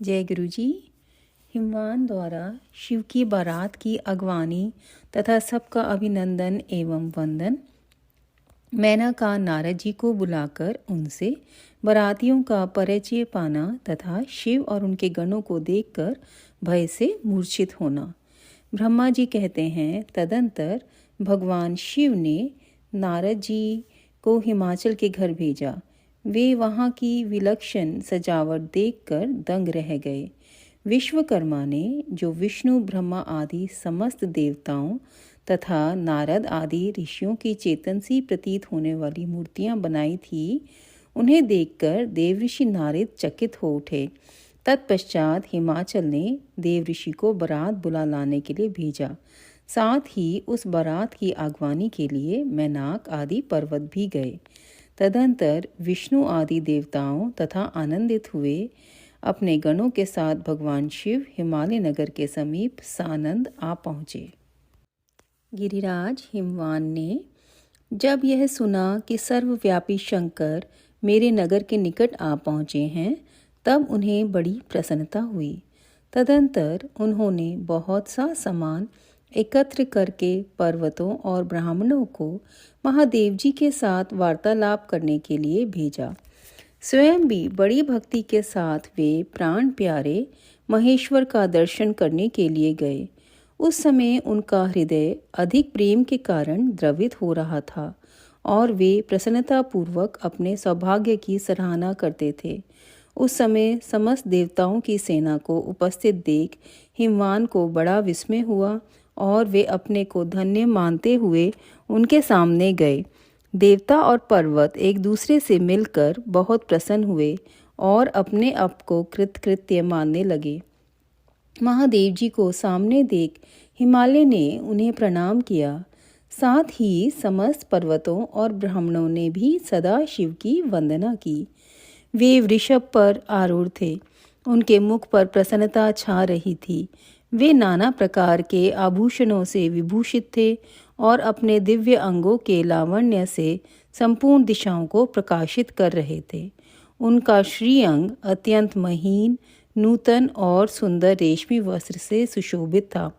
जय गुरु जी। हिमवान द्वारा शिव की बारात की अगवानी तथा सबका अभिनंदन एवं वंदन। मैनका नारद जी को बुलाकर उनसे बारातियों का परिचय पाना तथा शिव और उनके गणों को देखकर भय से मूर्छित होना। ब्रह्मा जी कहते हैं, तदंतर भगवान शिव ने नारद जी को हिमाचल के घर भेजा। वे वहाँ की विलक्षण सजावट देखकर दंग रह गए। विश्वकर्मा ने जो विष्णु ब्रह्मा आदि समस्त देवताओं तथा नारद आदि ऋषियों की चेतन सी प्रतीत होने वाली मूर्तियां बनाई थी, उन्हें देखकर देव ऋषि नारद चकित हो उठे। तत्पश्चात हिमाचल ने देव ऋषि को बारात बुला लाने के लिए भेजा। साथ ही उस बारात की आगवानी के लिए मैनाक आदि पर्वत भी गए। तदंतर विष्णु आदि देवताओं तथा आनंदित हुए अपने गणों के साथ भगवान शिव हिमालय नगर के समीप सानंद आ पहुँचे। गिरिराज हिमवान ने जब यह सुना कि सर्वव्यापी शंकर मेरे नगर के निकट आ पहुँचे हैं, तब उन्हें बड़ी प्रसन्नता हुई। तदंतर उन्होंने बहुत सा सामान एकत्र करके पर्वतों और ब्राह्मणों को महादेव जी के साथ वार्तालाप करने के लिए भेजा। स्वयं भी बड़ी भक्ति के साथ वे प्राण प्यारे महेश्वर का दर्शन करने के लिए गए। उस समय उनका हृदय अधिक प्रेम के कारण द्रवित हो रहा था और वे प्रसन्नतापूर्वक अपने सौभाग्य की सराहना करते थे। उस समय समस्त देवताओं की सेना को उपस्थित देख हिमवान को बड़ा विस्मय हुआ और वे अपने को धन्य मानते हुए उनके सामने गए। देवता और पर्वत एक दूसरे से मिलकर बहुत प्रसन्न हुए और अपने आप को कृतकृत्य मानने लगे। महादेव जी को सामने देख हिमालय ने उन्हें प्रणाम किया। साथ ही समस्त पर्वतों और ब्राह्मणों ने भी सदा शिव की वंदना की। वे वृषभ पर आरूढ़ थे। उनके मुख पर प्रसन्नता छा रही थी। वे नाना प्रकार के आभूषणों से विभूषित थे और अपने दिव्य अंगों के लावण्य से संपूर्ण दिशाओं को प्रकाशित कर रहे थे। उनका श्रीअंग अत्यंत महीन, नूतन और सुंदर रेशमी वस्त्र से सुशोभित था।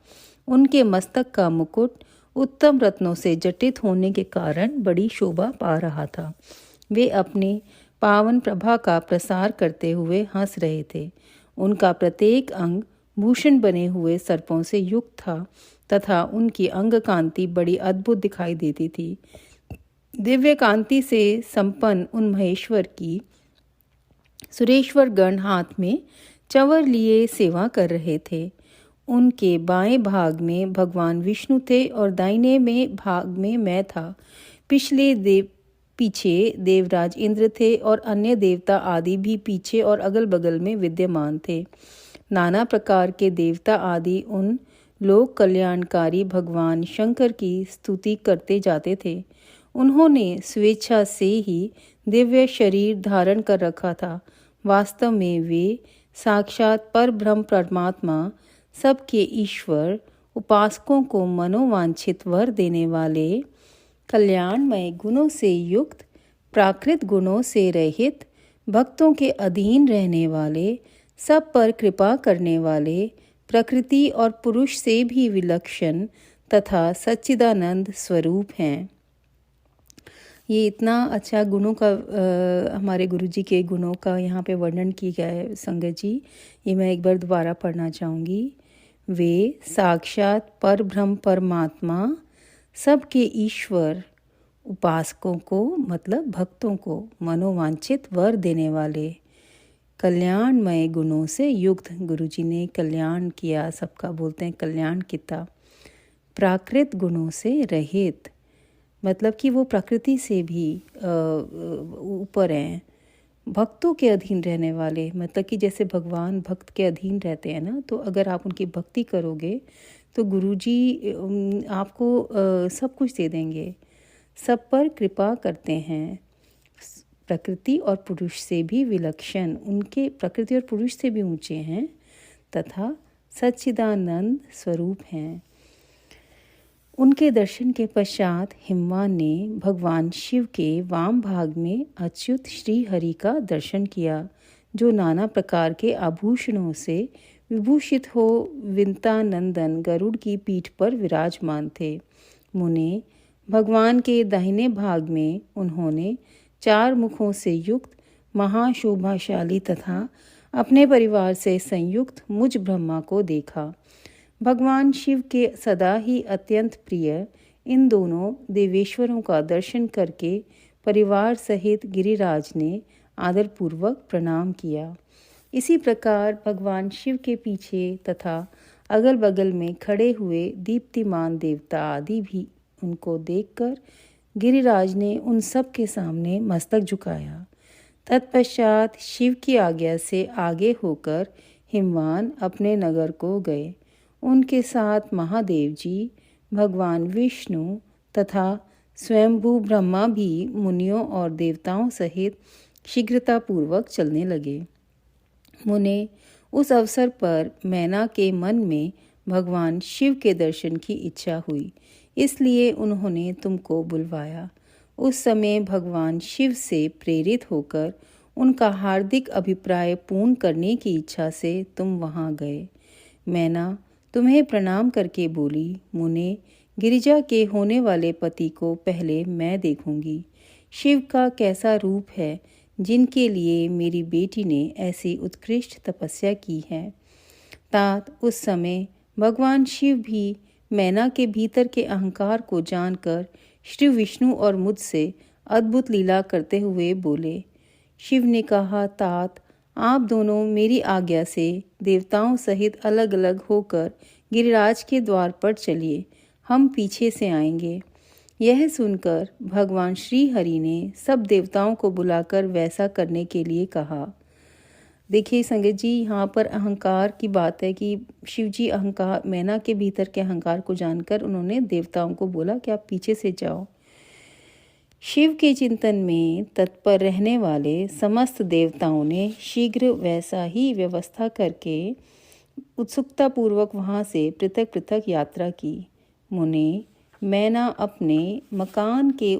उनके मस्तक का मुकुट उत्तम रत्नों से जटित होने के कारण बड़ी शोभा पा रहा था। वे अपने पावन प्रभा का प्रसार करते हुए हंस रहे थे। उनका प्रत्येक अंग भूषण बने हुए सर्पों से युक्त था तथा उनकी अंग कांति बड़ी अद्भुत दिखाई देती थी। दिव्य कांति से संपन्न उन महेश्वर की सुरेश्वर गण हाथ में चंवर लिए सेवा कर रहे थे। उनके बाएं भाग में भगवान विष्णु थे और दाहिने में भाग में मैं था। पीछे देवराज इंद्र थे और अन्य देवता आदि भी पीछे और अगल बगल में विद्यमान थे। नाना प्रकार के देवता आदि उन लोक कल्याणकारी भगवान शंकर की स्तुति करते जाते थे। उन्होंने स्वेच्छा से ही दिव्य शरीर धारण कर रखा था। वास्तव में वे साक्षात परब्रह्म परमात्मा, सबके ईश्वर, उपासकों को मनोवांछित वर देने वाले, कल्याणमय गुणों से युक्त, प्राकृत गुणों से रहित, भक्तों के अधीन रहने वाले, सब पर कृपा करने वाले, प्रकृति और पुरुष से भी विलक्षण तथा सच्चिदानंद स्वरूप हैं। ये इतना अच्छा गुणों का हमारे गुरु जी के गुणों का यहाँ पे वर्णन किया गया है संगत जी। ये मैं एक बार दोबारा पढ़ना चाहूँगी। वे साक्षात परब्रह्म परमात्मा, सबके ईश्वर, उपासकों को मतलब भक्तों को मनोवांछित वर देने वाले, कल्याणमय गुणों से युक्त, गुरुजी ने कल्याण किया, सबका बोलते हैं कल्याण किया, प्राकृत गुणों से रहित, मतलब कि वो प्रकृति से भी ऊपर हैं, भक्तों के अधीन रहने वाले, मतलब कि जैसे भगवान भक्त के अधीन रहते हैं ना, तो अगर आप उनकी भक्ति करोगे तो गुरुजी आपको सब कुछ दे देंगे। सब पर कृपा करते हैं, प्रकृति और पुरुष से भी विलक्षण, उनके प्रकृति और पुरुष से भी ऊंचे हैं तथा सच्चिदानंद स्वरूप हैं। उनके दर्शन के पश्चात हिमवान ने भगवान शिव के वाम भाग में अच्युत श्री हरि का दर्शन किया, जो नाना प्रकार के आभूषणों से विभूषित हो विंता नंदन गरुड़ की पीठ पर विराजमान थे। मुने, भगवान के दाहिने भाग में उन्होंने 4 मुखों से युक्त महाशोभाशाली तथा अपने परिवार से संयुक्त मुझ ब्रह्मा को देखा। भगवान शिव के सदा ही अत्यंत प्रिय इन दोनों देवेश्वरों का दर्शन करके परिवार सहित गिरिराज ने आदरपूर्वक प्रणाम किया। इसी प्रकार भगवान शिव के पीछे तथा अगल बगल में खड़े हुए दीप्तिमान देवता आदि भी उनको देखकर गिरिराज ने उन सब के सामने मस्तक झुकाया। तत्पश्चात शिव की आज्ञा से आगे होकर हिमवान अपने नगर को गए। उनके साथ महादेव जी, भगवान विष्णु तथा स्वयंभू ब्रह्मा भी मुनियों और देवताओं सहित शीघ्रतापूर्वक चलने लगे। मुने, उस अवसर पर मैना के मन में भगवान शिव के दर्शन की इच्छा हुई, इसलिए उन्होंने तुमको बुलवाया। उस समय भगवान शिव से प्रेरित होकर उनका हार्दिक अभिप्राय पूर्ण करने की इच्छा से तुम वहाँ गए। मैना तुम्हें प्रणाम करके बोली, मुने, गिरिजा के होने वाले पति को पहले मैं देखूंगी। शिव का कैसा रूप है जिनके लिए मेरी बेटी ने ऐसी उत्कृष्ट तपस्या की है। तात उस समय भगवान शिव भी मैना के भीतर के अहंकार को जानकर श्री विष्णु और मुझसे अद्भुत लीला करते हुए बोले। शिव ने कहा, तात आप दोनों मेरी आज्ञा से देवताओं सहित अलग अलग होकर गिरिराज के द्वार पर चलिए, हम पीछे से आएंगे। यह सुनकर भगवान श्री हरि ने सब देवताओं को बुलाकर वैसा करने के लिए कहा। देखिए संगत जी, यहाँ पर अहंकार की बात है कि शिव जी अहंकार मैना के भीतर के अहंकार को जानकर उन्होंने देवताओं को बोला कि आप पीछे से जाओ। शिव के चिंतन में तत्पर रहने वाले समस्त देवताओं ने शीघ्र वैसा ही व्यवस्था करके उत्सुकतापूर्वक वहाँ से पृथक पृथक यात्रा की। मुने, मैना अपने मकान के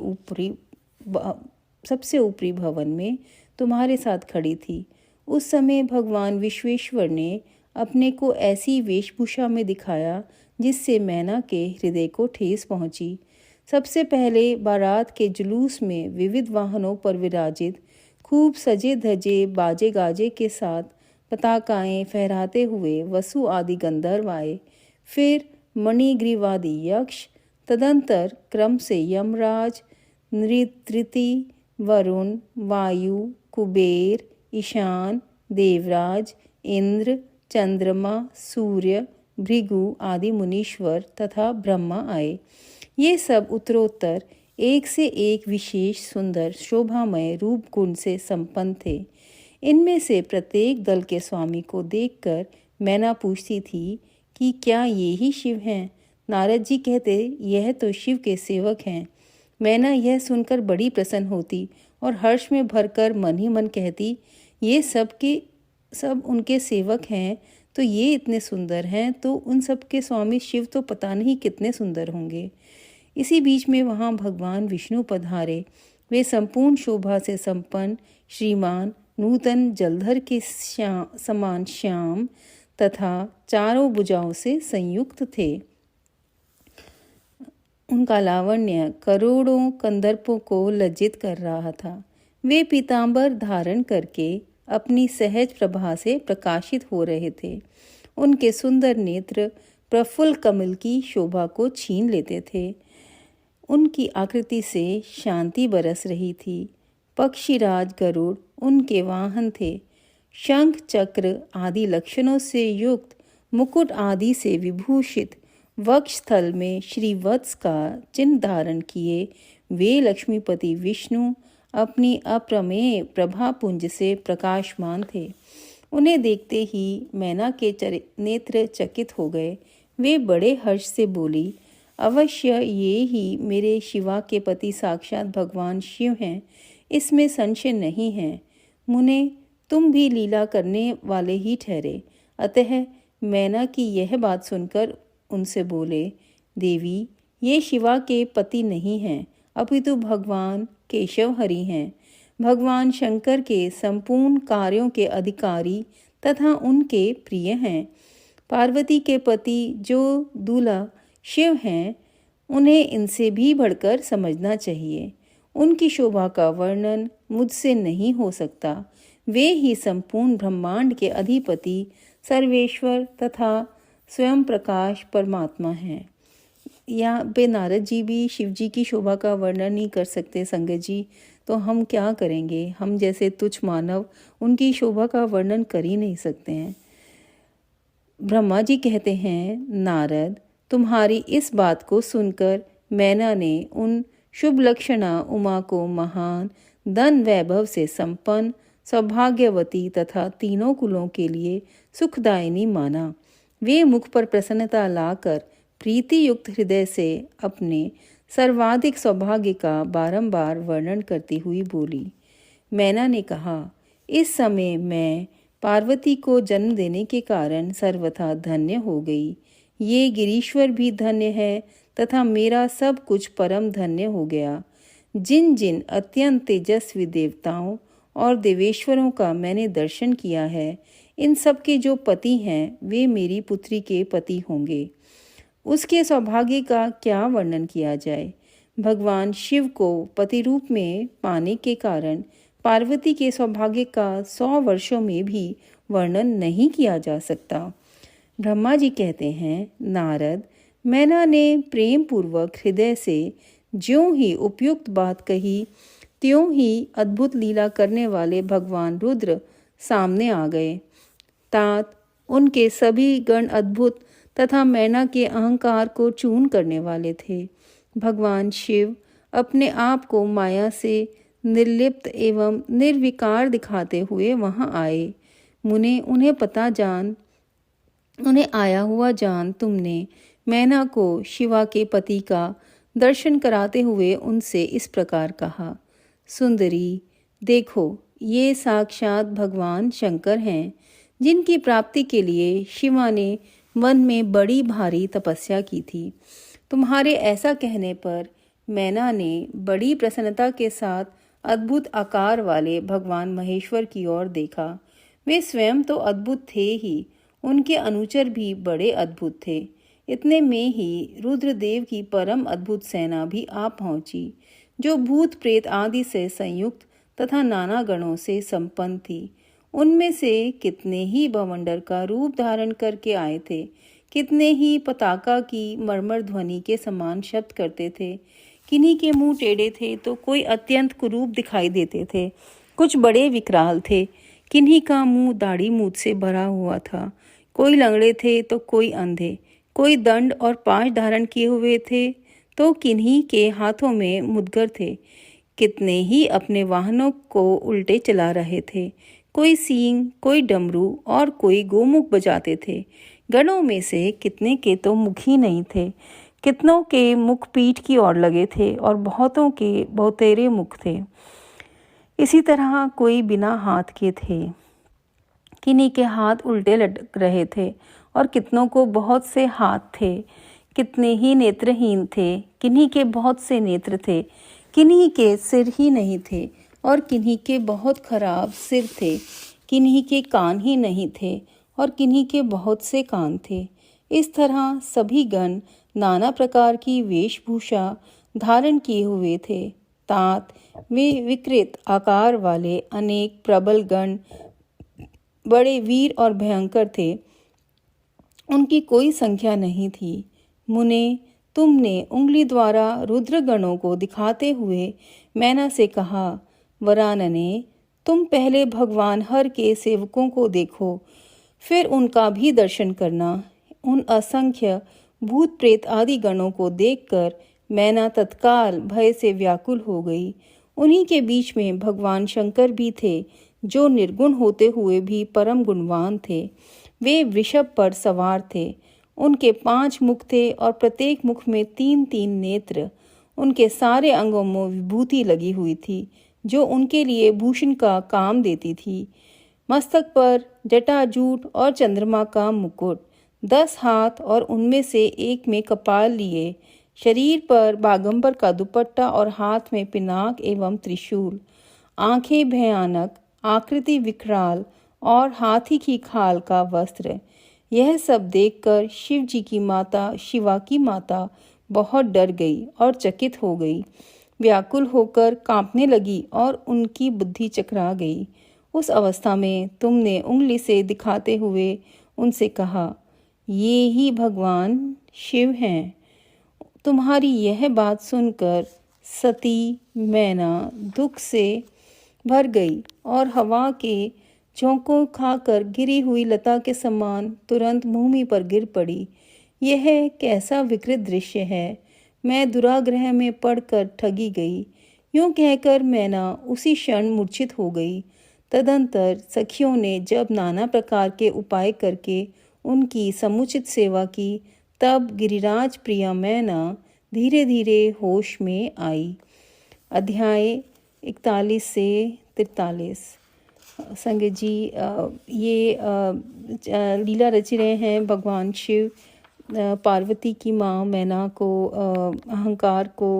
सबसे ऊपरी भवन में तुम्हारे साथ खड़ी थी। उस समय भगवान विश्वेश्वर ने अपने को ऐसी वेशभूषा में दिखाया जिससे मैना के हृदय को ठेस पहुंची। सबसे पहले बारात के जुलूस में विविध वाहनों पर विराजित खूब सजे धजे बाजे गाजे के साथ पताकाएं फहराते हुए वसु आदि गंधर्व आए। फिर मणिग्रीवादी यक्ष, तदंतर क्रम से यमराज, नृत्रिति, वरुण, वायु, कुबेर, ईशान, देवराज, इंद्र, चंद्रमा, सूर्य, भृगु आदि मुनीश्वर तथा ब्रह्मा आए। ये सब उत्तरोत्तर एक से एक विशेष सुंदर शोभामय रूप गुण से संपन्न थे। इनमें से प्रत्येक दल के स्वामी को देखकर मैना पूछती थी कि क्या ये ही शिव हैं? नारद जी कहते, यह तो शिव के सेवक हैं। मैना यह सुनकर बड़ी प्रसन्न होती और हर्ष में भरकर मन ही मन कहती, ये सब के सब उनके सेवक हैं तो ये इतने सुंदर हैं, तो उन सब के स्वामी शिव तो पता नहीं कितने सुंदर होंगे। इसी बीच में वहाँ भगवान विष्णु पधारे। वे संपूर्ण शोभा से संपन्न श्रीमान नूतन जलधर के समान श्याम तथा चारों भुजाओं से संयुक्त थे। उनका लावण्य करोड़ों कंदर्पों को लज्जित कर रहा था। वे पीतांबर धारण करके अपनी सहज प्रभा से प्रकाशित हो रहे थे। उनके सुंदर नेत्र प्रफुल्ल कमल की शोभा को छीन लेते थे। उनकी आकृति से शांति बरस रही थी। पक्षीराज गरुड़ उनके वाहन थे। शंख चक्र आदि लक्षणों से युक्त मुकुट आदि से विभूषित वक्षस्थल में श्रीवत्स का चिन्ह धारण किए वे लक्ष्मीपति विष्णु अपनी अप्रमेय प्रभापुंज से प्रकाशमान थे। उन्हें देखते ही मैना के नेत्र चकित हो गए। वे बड़े हर्ष से बोली, अवश्य ये ही मेरे शिवा के पति साक्षात भगवान शिव हैं, इसमें संशय नहीं है। मुने, तुम भी लीला करने वाले ही ठहरे। अतः मैना की यह बात सुनकर उनसे बोले, देवी, ये शिवा के पति नहीं हैं, अपितु भगवान केशव हरि हैं। भगवान शंकर के संपूर्ण कार्यों के अधिकारी तथा उनके प्रिय हैं। पार्वती के पति जो दूल्हा शिव हैं, उन्हें इनसे भी बढ़कर समझना चाहिए। उनकी शोभा का वर्णन मुझसे नहीं हो सकता। वे ही संपूर्ण ब्रह्मांड के अधिपति, सर्वेश्वर तथा स्वयं प्रकाश परमात्मा हैं। यहाँ पे नारद जी भी शिव जी की शोभा का वर्णन नहीं कर सकते संगत जी, तो हम क्या करेंगे? हम जैसे तुच्छ मानव उनकी शोभा का वर्णन कर ही नहीं सकते हैं। ब्रह्मा जी कहते हैं, नारद, तुम्हारी इस बात को सुनकर मैना ने उन शुभ लक्षणा उमा को महान धन वैभव से संपन्न, सौभाग्यवती तथा तीनों कुलों के लिए सुखदायिनी माना। वे मुख पर प्रसन्नता लाकर प्रीति युक्त हृदय से अपने सर्वाधिक सौभाग्य का बारंबार वर्णन करती हुई बोली। मैना ने कहा, इस समय मैं पार्वती को जन्म देने के कारण सर्वथा धन्य हो गई। ये गिरीश्वर भी धन्य है तथा मेरा सब कुछ परम धन्य हो गया। जिन जिन अत्यंत तेजस्वी देवताओं और देवेश्वरों का मैंने दर्शन किया है, इन सब के जो पति हैं वे मेरी पुत्री के पति होंगे। उसके सौभाग्य का क्या वर्णन किया जाए। भगवान शिव को पति रूप में पाने के कारण पार्वती के सौभाग्य का 100 वर्षों में भी वर्णन नहीं किया जा सकता। ब्रह्मा जी कहते हैं, नारद, मैना ने प्रेम पूर्वक हृदय से ज्यों ही उपयुक्त बात कही, त्यों ही अद्भुत लीला करने वाले भगवान रुद्र सामने आ गए। तात उनके सभी गण अद्भुत तथा मैना के अहंकार को चूर्ण करने वाले थे। भगवान शिव अपने आप को माया से निर्लिप्त एवं निर्विकार दिखाते हुए वहां आए। मुने उन्हें आया हुआ जान तुमने मैना को शिवा के पति का दर्शन कराते हुए उनसे इस प्रकार कहा, सुंदरी, देखो, ये साक्षात भगवान शंकर हैं, जिनकी प्राप्ति के लिए शिवा ने वन में बड़ी भारी तपस्या की थी। तुम्हारे ऐसा कहने पर मैना ने बड़ी प्रसन्नता के साथ अद्भुत आकार वाले भगवान महेश्वर की ओर देखा। वे स्वयं तो अद्भुत थे ही, उनके अनुचर भी बड़े अद्भुत थे। इतने में ही रुद्रदेव की परम अद्भुत सेना भी आ पहुंची, जो भूत प्रेत आदि से संयुक्त तथा नाना गणों से संपन्न थी। उनमें से कितने ही बवंडर का रूप धारण करके आए थे, कितने ही पताका की मर्मर ध्वनि के समान शब्द करते थे। किन्हीं के मुंह टेढ़े थे तो कोई अत्यंत कुरूप दिखाई देते थे, कुछ बड़े विकराल थे। किन्हीं का मुंह दाढ़ी मूछ से भरा हुआ था, कोई लंगड़े थे तो कोई अंधे, कोई दंड और पाश धारण किए हुए थे तो किन्हीं के हाथों में मुदगर थे। कितने ही अपने वाहनों को उल्टे चला रहे थे, कोई सींग, कोई डमरू और कोई गोमुख बजाते थे। गणों में से कितने के तो मुख ही नहीं थे, कितनों के मुख पीठ की ओर लगे थे और बहुतों के बहुतेरे मुख थे। इसी तरह कोई बिना हाथ के थे, किन्हीं के हाथ उल्टे लटक रहे थे और कितनों को बहुत से हाथ थे। कितने ही नेत्रहीन थे, किन्हीं के बहुत से नेत्र थे, किन्हीं के सिर ही नहीं थे और किन्हीं के बहुत खराब सिर थे। किन्हीं के कान ही नहीं थे और किन्हीं के बहुत से कान थे। इस तरह सभी गण नाना प्रकार की वेशभूषा धारण किए हुए थे। तात वे विकृत आकार वाले अनेक प्रबल गण बड़े वीर और भयंकर थे, उनकी कोई संख्या नहीं थी। मुने, तुमने उंगली द्वारा रुद्रगणों को दिखाते हुए मैना से कहा, वरानने, तुम पहले भगवान हर के सेवकों को देखो, फिर उनका भी दर्शन करना। उन असंख्य भूत प्रेत आदि गणों को देखकर मैना तत्काल भय से व्याकुल हो गई। उन्हीं के बीच में भगवान शंकर भी थे, जो निर्गुण होते हुए भी परम गुणवान थे। वे वृषभ पर सवार थे। उनके 5 मुख थे और प्रत्येक मुख में 3-3 नेत्र। उनके सारे अंगों में विभूति लगी हुई थी, जो उनके लिए भूषण का काम देती थी। मस्तक पर जटाजूट और चंद्रमा का मुकुट, 10 हाथ और उनमें से एक में कपाल लिए, शरीर पर बागंबर का दुपट्टा और हाथ में पिनाक एवं त्रिशूल। आंखें भयानक, आकृति विकराल और हाथी की खाल का वस्त्र। यह सब देखकर शिव जी की माता, शिवा की माता, बहुत डर गई और चकित हो गई, व्याकुल होकर कांपने लगी और उनकी बुद्धि चकरा गई। उस अवस्था में तुमने उंगली से दिखाते हुए उनसे कहा, ये ही भगवान शिव हैं। तुम्हारी यह बात सुनकर सती मैना दुख से भर गई और हवा के झोंकों खाकर गिरी हुई लता के समान तुरंत भूमि पर गिर पड़ी। यह कैसा विकृत दृश्य है, मैं दुराग्रह में पड़कर ठगी गई। यूं कहकर मैना उसी क्षण मूर्छित हो गई। तदंतर सखियों ने जब नाना प्रकार के उपाय करके उनकी समुचित सेवा की, तब गिरिराज प्रिया मैना धीरे धीरे होश में आई। अध्याय 41 से 43। संगत जी, ये लीला रच रहे हैं भगवान शिव पार्वती की माँ मैना को अहंकार को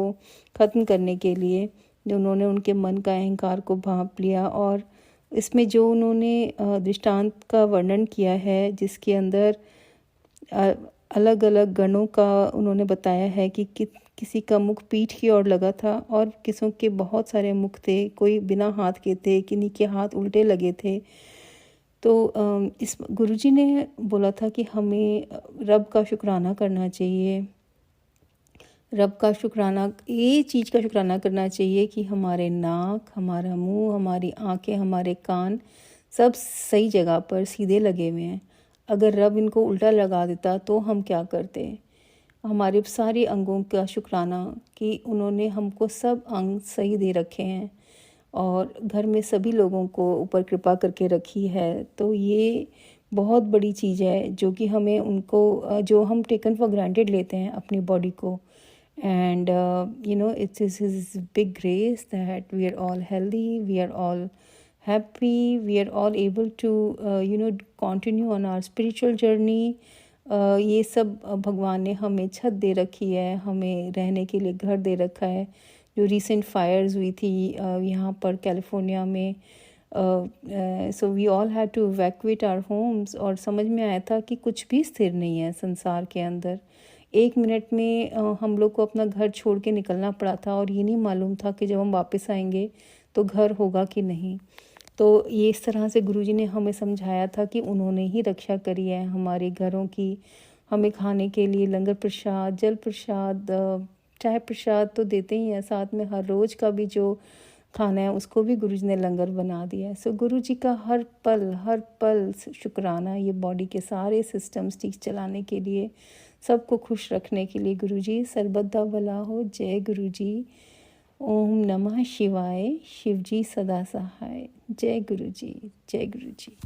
ख़त्म करने के लिए। उन्होंने उनके मन का अहंकार को भांप लिया और इसमें जो उन्होंने दृष्टांत का वर्णन किया है, जिसके अंदर अलग अलग गणों का उन्होंने बताया है कि किसी का मुख पीठ की ओर लगा था और किसी के बहुत सारे मुख थे, कोई बिना हाथ के थे, किन्हीं के हाथ उल्टे लगे थे। तो इस गुरुजी ने बोला था कि हमें रब का शुक्राना करना चाहिए। रब का शुक्राना, ये चीज़ का शुक्राना करना चाहिए कि हमारे नाक, हमारा मुंह, हमारी आंखें, हमारे कान सब सही जगह पर सीधे लगे हुए हैं। अगर रब इनको उल्टा लगा देता तो हम क्या करते। हमारे सारे अंगों का शुक्राना कि उन्होंने हमको सब अंग सही दे रखे हैं और घर में सभी लोगों को ऊपर कृपा करके रखी है। तो ये बहुत बड़ी चीज़ है जो कि हमें उनको, जो हम टेकन फॉर ग्रांटेड लेते हैं अपनी बॉडी को। And it's his big grace that we are all healthy, we are all happy, we are all able to continue on our spiritual journey. ये सब भगवान ने हमें छत दे रखी है, हमें रहने के लिए घर दे रखा है। जो रिसेंट फायर्स हुई थी यहाँ पर कैलिफोर्निया में, so we all had to evacuate our homes. और समझ में आया था कि कुछ भी स्थिर नहीं है संसार के अंदर। 1 मिनट में हम लोग को अपना घर छोड़ के निकलना पड़ा था और ये नहीं मालूम था कि जब हम वापस आएंगे तो घर होगा कि नहीं। तो ये इस तरह से गुरुजी ने हमें समझाया था कि उन्होंने ही रक्षा करी है हमारे घरों की। हमें खाने के लिए लंगर प्रसाद, जल प्रसाद, चाय प्रसाद तो देते ही हैं, साथ में हर रोज़ का भी जो खाना है उसको भी गुरुजी ने लंगर बना दिया है। सो गुरुजी का हर पल शुक्राना, ये बॉडी के सारे सिस्टम्स ठीक चलाने के लिए, सबको खुश रखने के लिए। गुरुजी सर्वदा भला हो। जय गुरुजी। ओम नमः शिवाय। शिवजी सदा सहाय। जय गुरुजी, जय गुरुजी।